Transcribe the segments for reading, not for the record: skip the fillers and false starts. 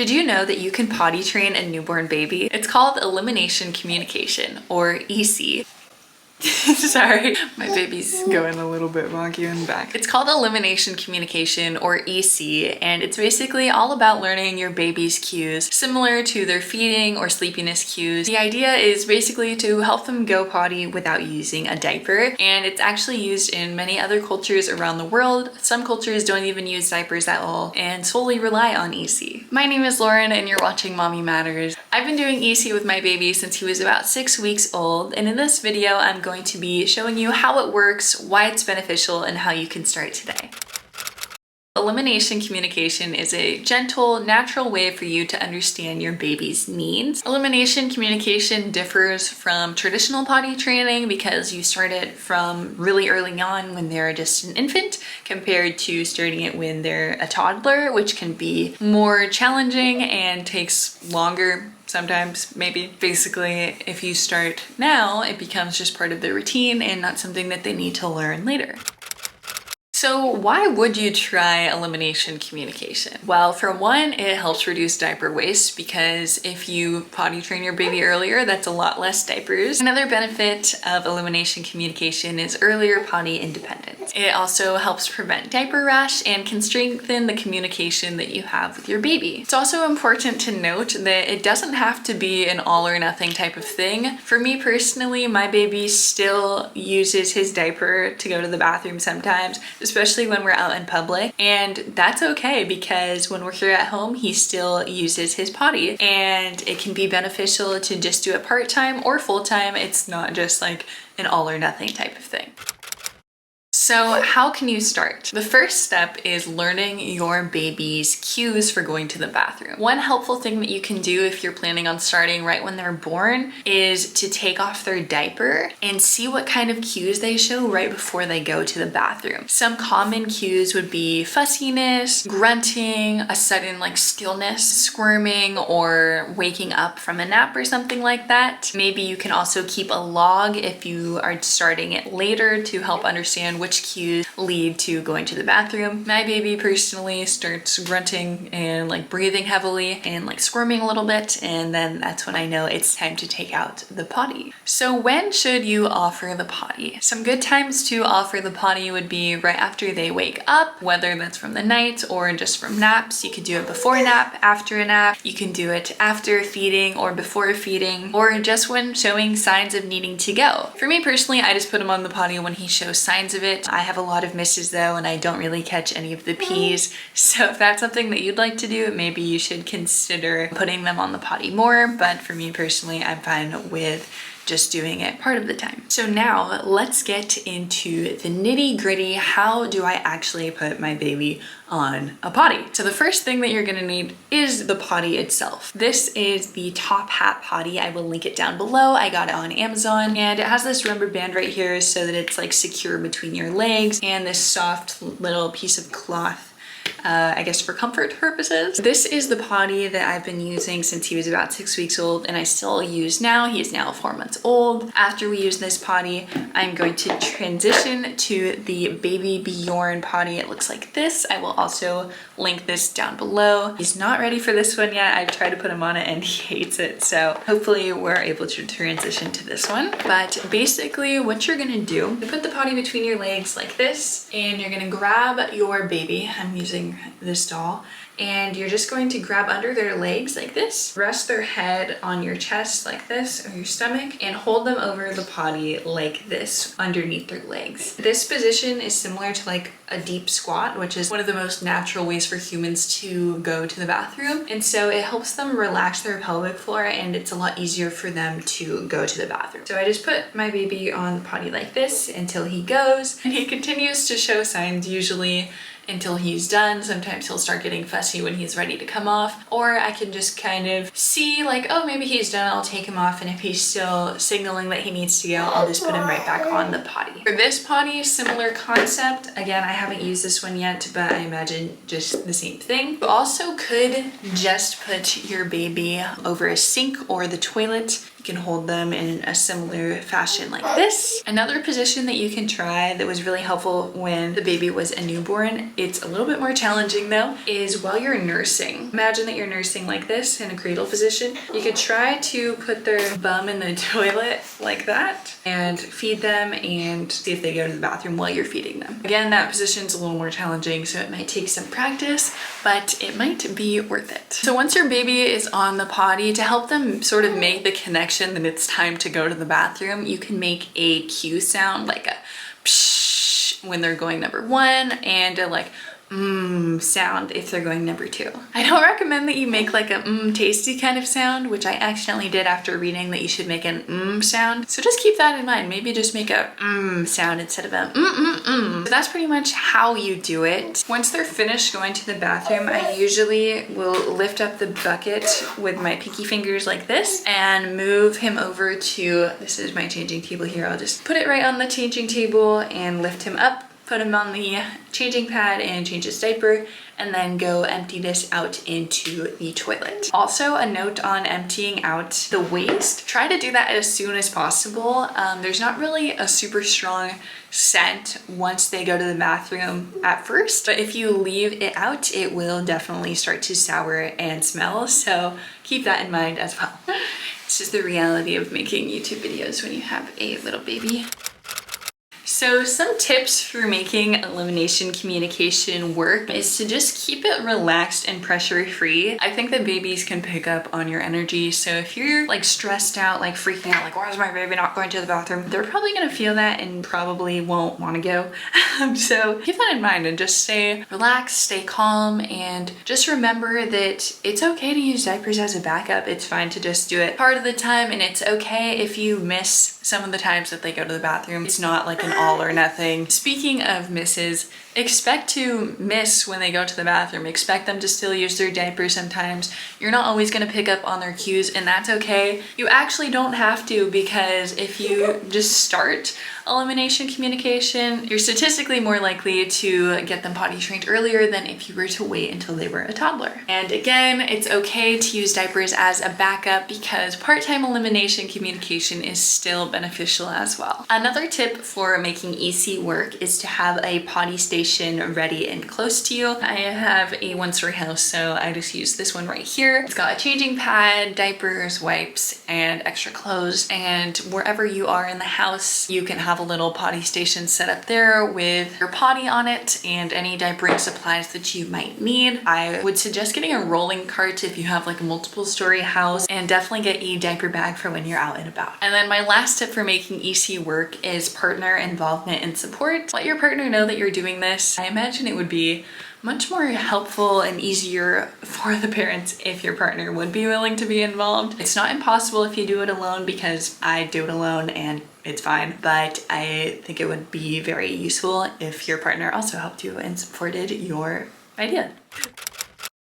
Did you know that you can potty train a newborn baby? It's called Elimination Communication, or EC. Sorry, my baby's going a little bit wonky in the back. It's called Elimination Communication, or EC, and it's basically all about learning your baby's cues, similar to their feeding or sleepiness cues. The idea is basically to help them go potty without using a diaper, and it's actually used in many other cultures around the world. Some cultures don't even use diapers at all and solely rely on EC. My name is Lauren, and you're watching Mommy Matters. I've been doing EC with my baby since he was about 6 weeks old, and in this video I'm going to be showing you how it works, why it's beneficial, and how you can start today. Elimination communication is a gentle, natural way for you to understand your baby's needs. Elimination communication differs from traditional potty training because you start it from really early on when they're just an infant, compared to starting it when they're a toddler, which can be more challenging and takes longer. Sometimes, maybe. Basically, if you start now, it becomes just part of their routine and not something that they need to learn later. So why would you try elimination communication? Well, for one, it helps reduce diaper waste because if you potty train your baby earlier, that's a lot less diapers. Another benefit of elimination communication is earlier potty independence. It also helps prevent diaper rash and can strengthen the communication that you have with your baby. It's also important to note that it doesn't have to be an all or nothing type of thing. For me personally, my baby still uses his diaper to go to the bathroom sometimes, especially when we're out in public, and that's okay because when we're here at home he still uses his potty, and it can be beneficial to just do it part-time or full-time. It's not just like an all or nothing type of thing. So how can you start? The first step is learning your baby's cues for going to the bathroom. One helpful thing that you can do if you're planning on starting right when they're born is to take off their diaper and see what kind of cues they show right before they go to the bathroom. Some common cues would be fussiness, grunting, a sudden stillness, squirming, or waking up from a nap or something like that. Maybe you can also keep a log if you are starting it later to help understand which cues lead to going to the bathroom. My baby personally starts grunting and breathing heavily and squirming a little bit, and then that's when I know it's time to take out the potty. So when should you offer the potty? Some good times to offer the potty would be right after they wake up, whether that's from the night or just from naps. You could do it before a nap, after a nap. You can do it after feeding or before feeding, or just when showing signs of needing to go. For me personally, I just put him on the potty when he shows signs of it. I have a lot of misses though, and I don't really catch any of the P's. So if that's something that you'd like to do, maybe you should consider putting them on the potty more. But for me personally, I'm fine with just doing it part of the time. So now let's get into the nitty-gritty. How do I actually put my baby on a potty? So the first thing that you're gonna need is the potty itself. This is the Top Hat potty. I will link it down below. I got it on Amazon, and it has this rubber band right here so that it's secure between your legs, and this soft little piece of cloth, I guess for comfort purposes. This is the potty that I've been using since he was about 6 weeks old, and I still use now. He is now 4 months old. After we use this potty, I'm going to transition to the Baby Bjorn potty. It looks like this. I will also link this down below. He's not ready for this one yet. I've tried to put him on it and he hates it, so hopefully we're able to transition to this one. But basically what you're gonna do, you put the potty between your legs like this, and you're gonna grab your baby. I'm using this doll, and you're just going to grab under their legs like this, rest their head on your chest like this, or your stomach, and hold them over the potty like this underneath their legs. This position is similar to a deep squat, which is one of the most natural ways for humans to go to the bathroom, and so it helps them relax their pelvic floor, and it's a lot easier for them to go to the bathroom. So I just put my baby on the potty like this until he goes, and he continues to show signs usually until he's done. Sometimes he'll start getting fussy when he's ready to come off, or I can just kind of see oh, maybe he's done, I'll take him off, and if he's still signaling that he needs to go, I'll just put him right back on the potty. For this potty, similar concept. Again, I haven't used this one yet, but I imagine just the same thing. You also could just put your baby over a sink or the toilet You can hold them in a similar fashion like this. Another position that you can try that was really helpful when the baby was a newborn, it's a little bit more challenging though, is while you're nursing. Imagine that you're nursing like this in a cradle position. You could try to put their bum in the toilet like that and feed them and see if they go to the bathroom while you're feeding them. Again, that position's a little more challenging, so it might take some practice, but it might be worth it. So once your baby is on the potty, to help them sort of make the connection that it's time to go to the bathroom, you can make a cue sound like a psh when they're going number 1 and a like sound if they're going number 2. I don't recommend that you make like a tasty kind of sound, which I accidentally did after reading that you should make an sound. So just keep that in mind. Maybe just make a sound instead of a So that's pretty much how you do it. Once they're finished going to the bathroom, I usually will lift up the bucket with my pinky fingers like this and move him over to, this is my changing table here. I'll just put it right on the changing table and lift him up, put him on the changing pad and change his diaper, and then go empty this out into the toilet. Also, a note on emptying out the waste. Try to do that as soon as possible. There's not really a super strong scent once they go to the bathroom at first, but if you leave it out, it will definitely start to sour and smell, so keep that in mind as well. It's just the reality of making YouTube videos when you have a little baby. So some tips for making elimination communication work is to just keep it relaxed and pressure-free. I think that babies can pick up on your energy. So if you're like stressed out, like freaking out, like why is my baby not going to the bathroom? They're probably gonna feel that and probably won't wanna go. So keep that in mind and just stay relaxed, stay calm, and just remember that it's okay to use diapers as a backup. It's fine to just do it part of the time, and it's okay if you miss some of the times that they go to the bathroom. It's not like an all or nothing. Speaking of misses, expect to miss when they go to the bathroom. Expect them to still use their diapers sometimes. You're not always gonna pick up on their cues, and that's okay. You actually don't have to, because if you just start elimination communication, you're statistically more likely to get them potty trained earlier than if you were to wait until they were a toddler. And again, it's okay to use diapers as a backup because part-time elimination communication is still beneficial as well. Another tip for making EC work is to have a potty station ready and close to you. I have a one-story house, so I just use this one right here. It's got a changing pad, diapers, wipes, and extra clothes. And wherever you are in the house, you can have a little potty station set up there with your potty on it and any diapering supplies that you might need. I would suggest getting a rolling cart if you have like a multiple story house, and definitely get a diaper bag for when you're out and about. And then my last tip for making EC work is partner involvement and support. Let your partner know that you're doing this. I imagine it would be much more helpful and easier for the parents if your partner would be willing to be involved. It's not impossible if you do it alone, because I do it alone and it's fine, but I think it would be very useful if your partner also helped you and supported your idea.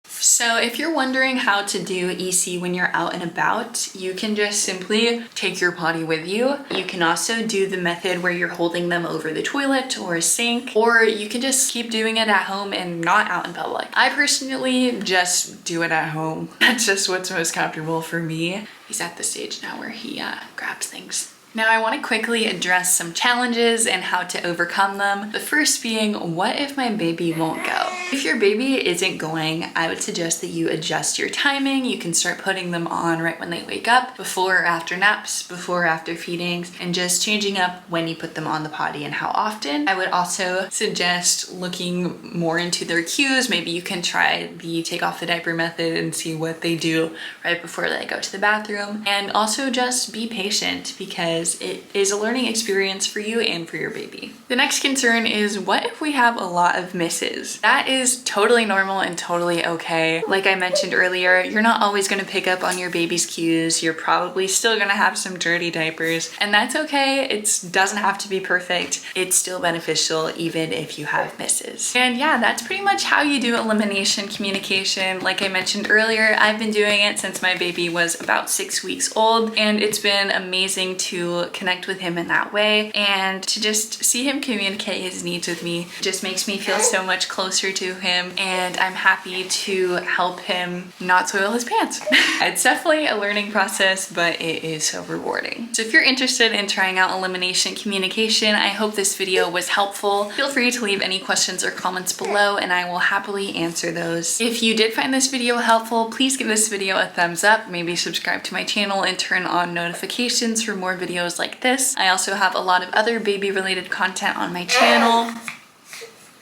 So if you're wondering how to do EC when you're out and about, you can just simply take your potty with you. You can also do the method where you're holding them over the toilet or a sink, or you can just keep doing it at home and not out in public. I personally just do it at home. That's just what's most comfortable for me. He's at the stage now where he grabs things. Now I want to quickly address some challenges and how to overcome them. The first being, what if my baby won't go? If your baby isn't going, I would suggest that you adjust your timing. You can start putting them on right when they wake up, before or after naps, before or after feedings, and just changing up when you put them on the potty and how often. I would also suggest looking more into their cues. Maybe you can try the take off the diaper method and see what they do right before they go to the bathroom. And also just be patient, because it is a learning experience for you and for your baby. The next concern is, what if we have a lot of misses? That is totally normal and totally okay. Like I mentioned earlier, you're not always going to pick up on your baby's cues. You're probably still going to have some dirty diapers, and that's okay. It doesn't have to be perfect. It's still beneficial even if you have misses. And yeah, that's pretty much how you do elimination communication. Like I mentioned earlier, I've been doing it since my baby was about 6 weeks old, and it's been amazing to to connect with him in that way, and to just see him communicate his needs with me just makes me feel so much closer to him, and I'm happy to help him not soil his pants. It's definitely a learning process, but it is so rewarding. So if you're interested in trying out elimination communication, I hope this video was helpful. Feel free to leave any questions or comments below and I will happily answer those. If you did find this video helpful, please give this video a thumbs up, maybe subscribe to my channel and turn on notifications for more videos like this. I also have a lot of other baby related content on my channel,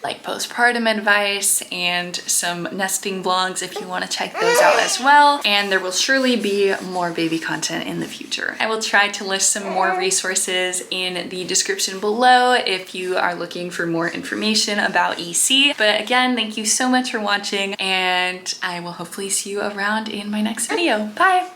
like postpartum advice and some nesting vlogs if you want to check those out as well. And there will surely be more baby content in the future. I will try to list some more resources in the description below if you are looking for more information about EC. But again, thank you so much for watching, and I will hopefully see you around in my next video. Bye!